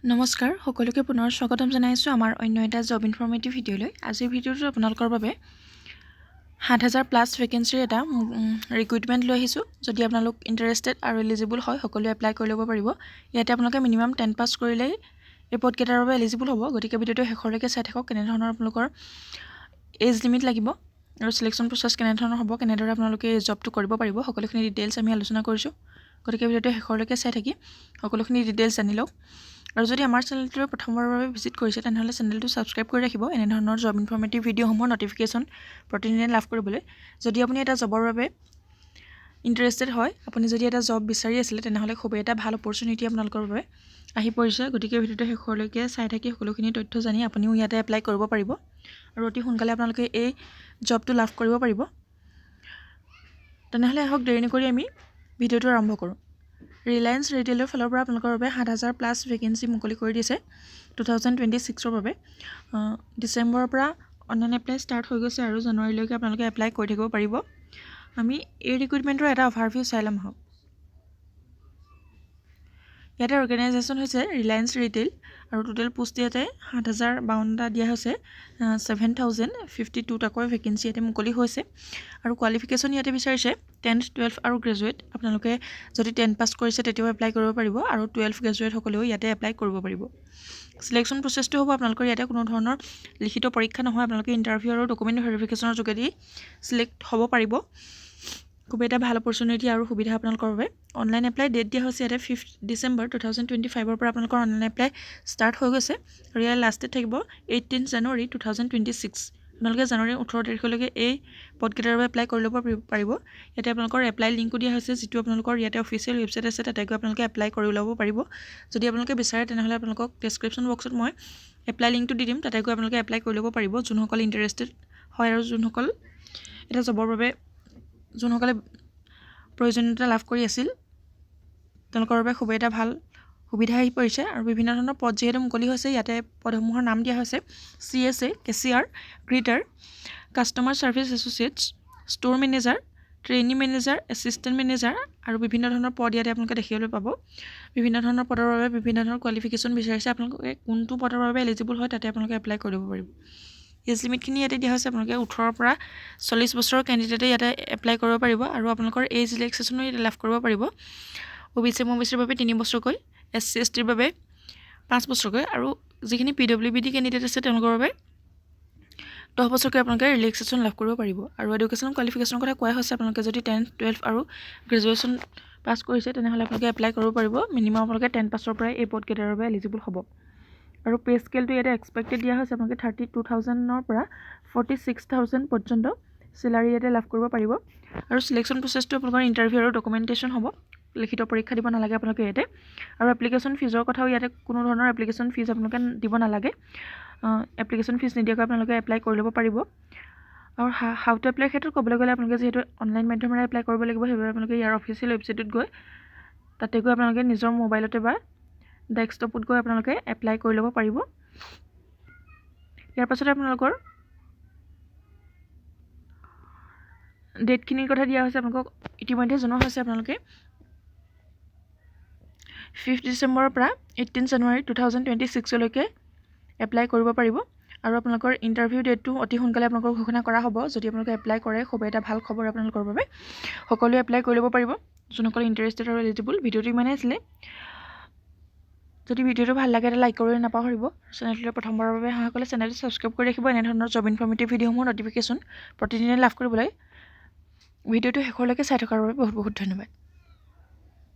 নমস্কাৰ সকলোকে পুনৰ স্বাগতম জনাইছোঁ আমাৰ অন্য এটা জব ইনফৰমেটিভ ভিডিঅ'লৈ। আজিৰ ভিডিঅ'টো আপোনালোকৰ বাবে ৭,০০০ প্লাছ ভেকেঞ্চিৰ এটা ৰিক্ৰুইটমেণ্ট লৈ আহিছোঁ। যদি আপোনালোক ইণ্টাৰেষ্টেড আৰু এলিজিবল হয় সকলোৱে এপ্লাই কৰি ল'ব পাৰিব। ইয়াতে আপোনালোকে মিনিমাম 10 পাছ কৰিলেই এই পদকেইটাৰ বাবে এলিজিবল হ'ব। গতিকে ভিডিঅ'টো শেষলৈকে চাই থাকক। কেনেধৰণৰ আপোনালোকৰ এজ লিমিট লাগিব আৰু চিলেকশ্যন প্ৰচেছ কেনেধৰণৰ হ'ব, কেনেদৰে আপোনালোকে এই জবটো কৰিব পাৰিব, সকলোখিনি ডিটেইলছ আমি আলোচনা কৰিছোঁ। গতিকে ভিডিঅ'টো শেষলৈকে চাই থাকি সকলোখিনি ডিটেইলছ জানি লওক। আৰু যদি আমাৰ চেনেলটোলৈ প্ৰথমবাৰৰ বাবে ভিজিট কৰিছে তেনেহ'লে চেনেলটো ছাবস্ক্ৰাইব কৰি ৰাখিব এনেধৰণৰ জব ইনফৰমেটিভ ভিডিঅ'সমূহৰ নটিফিকেশ্যন প্ৰতিদিনে লাভ কৰিবলৈ। যদি আপুনি এটা জবৰ বাবে ইণ্টাৰেষ্টেড হয়, আপুনি যদি এটা জব বিচাৰি আছিলে তেনেহ'লে খুবেই এটা ভাল অপৰচুনিটি আপোনালোকৰ বাবে আহি পৰিছে। গতিকে ভিডিঅ'টো শেষলৈকে চাই থাকি সকলোখিনি তথ্য জানি আপুনিও ইয়াতে এপ্লাই কৰিব পাৰিব আৰু অতি সোনকালে আপোনালোকে এই জবটো লাভ কৰিব পাৰিব। তেনেহ'লে আহক দেৰি নকৰি আমি ভিডিঅ'টো আৰম্ভ কৰোঁ। ৰিলায়েন্স ৰিটেইলৰ ফালৰ পৰা আপোনালোকৰ বাবে ৭,০০০ প্লাছ ভেকেঞ্চি মুকলি কৰি দিছে 2026ৰ বাবে। ডিচেম্বৰৰ পৰা অনলাইন এপ্লাই ষ্টাৰ্ট হৈ গৈছে আৰু জানুৱাৰীলৈকে আপোনালোকে এপ্লাই কৰি থাকিব পাৰিব। আমি এই ৰিক্ৰুইটমেণ্টৰ এটা অভাৰভিউ চাই ল'ম আহক। ইয়াতে অৰ্গেনাইজেশ্যন হৈছে ৰিলায়েন্স ৰিটেইল আৰু টোটেল পোষ্ট ইয়াতে ৭,০৫২টা দিয়া হৈছে। 7,052টাকৈ ভেকেঞ্চি ইয়াতে মুকলি হৈছে আৰু কোৱালিফিকেশ্যন ইয়াতে বিচাৰিছে 10th, 12th আৰু গ্ৰেজুৱেট। আপোনালোকে যদি 10 পাছ কৰিছে তেতিয়াও এপ্লাই কৰিব পাৰিব আৰু 12 গ্ৰেজুৱেটসকলেও ইয়াতে এপ্লাই কৰিব পাৰিব। চিলেকশ্যন প্ৰচেছটো হ'ব আপোনালোকৰ ইয়াতে কোনো ধৰণৰ লিখিত পৰীক্ষা নহয়, আপোনালোকে ইণ্টাৰভিউ আৰু ডকুমেণ্ট ভেৰিফিকেশ্যনৰ যোগেদি চিলেক্ট হ'ব পাৰিব। খুব এটা ভাল অপৰচুনিটি আৰু সুবিধা আপোনালোকৰ বাবে। অনলাইন এপ্লাই ডেট দিয়া হৈছে ইয়াতে 5 ডিচেম্বৰ 2025ৰ পৰা আপোনালোকৰ অনলাইন এপ্লাই ষ্টাৰ্ট হৈ গৈছে আৰু ইয়াৰ লাষ্ট ডেট থাকিব 18 জানুৱাৰী 2026। আপোনালোকে জানুৱাৰী 18 তাৰিখলৈকে এই পদকেইটাৰ বাবে এপ্লাই কৰি ল'ব পাৰিব। ইয়াতে আপোনালোকৰ এপ্লাই লিংকো দিয়া হৈছে, যিটো আপোনালোকৰ ইয়াতে অফিচিয়েল ৱেবছাইট আছে, তাতে গৈ আপোনালোকে এপ্লাই কৰি ল'ব পাৰিব। যদি আপোনালোকে বিচাৰে তেনেহ'লে আপোনালোকক ডেছক্ৰিপশ্যন বক্সত মই এপ্লাই লিংকটো দি দিম, তাতে গৈ আপোনালোকে এপ্লাই কৰি ল'ব পাৰিব যোনসকল ইণ্টাৰেষ্টেড হয় আৰু যোনসকল এটা জবৰ বাবে যোনসকলে প্ৰয়োজনীয়তা লাভ কৰি আছিল তেওঁলোকৰ বাবে খুবেই এটা ভাল সুবিধা আহি পৰিছে। আৰু বিভিন্ন ধৰণৰ পদ যিহেতু মুকলি হৈছে, ইয়াতে পদসমূহৰ নাম দিয়া হৈছে CSA, cashier, greeter, customer service associates, store manager, trainee manager, assistant manager আৰু বিভিন্ন ধৰণৰ পদ ইয়াতে আপোনালোকে দেখিবলৈ পাব। বিভিন্ন ধৰণৰ পদৰ বাবে বিভিন্ন ধৰণৰ কোৱালিফিকেশ্যন বিচাৰিছে। আপোনালোকে কোনটো পদৰ বাবে এলিজিবল হয় তাতে আপোনালোকে এপ্লাই কৰি ল'ব পাৰিব। এজ লিমিটখিনি ইয়াতে দিয়া হৈছে, আপোনালোকে 18ৰ পৰা 40 বছৰৰ কেণ্ডিডেটে ইয়াতে এপ্লাই কৰিব পাৰিব আৰু আপোনালোকৰ এজ ৰিলেক্সেশ্যনো ইয়াতে লাভ কৰিব পাৰিব। OBC OBCৰ বাবে 3 বছৰকৈ, SC STৰ বাবে 5 বছৰকৈ আৰু যিখিনি PWBD কেণ্ডিডেট আছে তেওঁলোকৰ বাবে 10 বছৰকৈ আপোনালোকে ৰিলেক্সেশ্যন লাভ কৰিব পাৰিব। আৰু এডুকেশ্যন কোৱালিফিকেশ্যনৰ কথা কোৱা হৈছে, আপোনালোকে যদি 10th, 12th আৰু গ্ৰেজুৱেশ্যন পাছ কৰিছে তেনেহ'লে আপোনালোকে এপ্লাই কৰিব পাৰিব। মিনিমাম আপোনালোকে 10 পাছৰ পৰাই এই পদকেইটাৰ বাবে এলিজিবল হ'ব। আৰু পে স্কেলটো ইয়াতে এক্সপেক্টেড দিয়া হৈছে, আপোনালোকে 32,000ৰ পৰা 46,000 পৰ্যন্ত চেলাৰী ইয়াতে লাভ কৰিব পাৰিব। আৰু চিলেকশ্যন প্ৰচেছটো আপোনালোকৰ ইণ্টাৰভিউ আৰু ডকুমেণ্টেশ্যন হ'ব, লিখিত পৰীক্ষা দিব নালাগে আপোনালোকে ইয়াতে। আৰু এপ্লিকেশ্যন ফিজৰ কথাও ইয়াতে কোনো ধৰণৰ এপ্লিকেশ্যন ফিজ আপোনালোকে দিব নালাগে। এপ্লিকেশ্যন ফিজ নিদিয়াকৈ আপোনালোকে এপ্লাই কৰি ল'ব পাৰিব। আৰু হাউ টু এপ্লাইৰ ক্ষেত্ৰত ক'বলৈ গ'লে আপোনালোকে যিহেতু অনলাইন মাধ্যমেৰে এপ্লাই কৰিব লাগিব, সেইবাবে আপোনালোকে ইয়াৰ অফিচিয়েল ৱেবছাইটত গৈ তাতে গৈ আপোনালোকে নিজৰ মোবাইলতে বা ডেস্কটপত গৈ আপোনালোকে এপ্লাই কৰি ল'ব পাৰিব। ইয়াৰ পাছতে আপোনালোকৰ ডেটখিনিৰ কথা দিয়া হৈছে, আপোনালোকক ইতিমধ্যে জনোৱা হৈছে। আপোনালোকে 5 ডিচেম্বৰৰ পৰা 18 জানুৱাৰী 2026লৈকে এপ্লাই কৰিব পাৰিব। আৰু আপোনালোকৰ ইণ্টাৰভিউ ডেটটো অতি সোনকালে আপোনালোকৰ ঘোষণা কৰা হ'ব। যদি আপোনালোকে এপ্লাই কৰে খুবেই এটা ভাল খবৰ আপোনালোকৰ বাবে। সকলোৱে এপ্লাই কৰি ল'ব পাৰিব যোনসকল ইণ্টাৰেষ্টেড আৰু এলিজিবল। ভিডিঅ'টো ইমানেই আছিলে। যদি ভিডিঅ'টো ভাল লাগে এটা লাইক কৰিবলৈ নাপাহৰিব। চেনেলটোলৈ প্ৰথমবাৰৰ বাবে অহাসকলে চেনেলটো ছাবস্ক্ৰাইব কৰি ৰাখিব এনেধৰণৰ জব ইনফৰমেটিভ ভিডিঅ'সমূহৰ নটিফিকেশ্যন প্ৰতিদিনে লাভ কৰিবলৈ। ভিডিঅ'টো শেষলৈকে চাই থকাৰ বাবে বহুত বহুত ধন্যবাদ।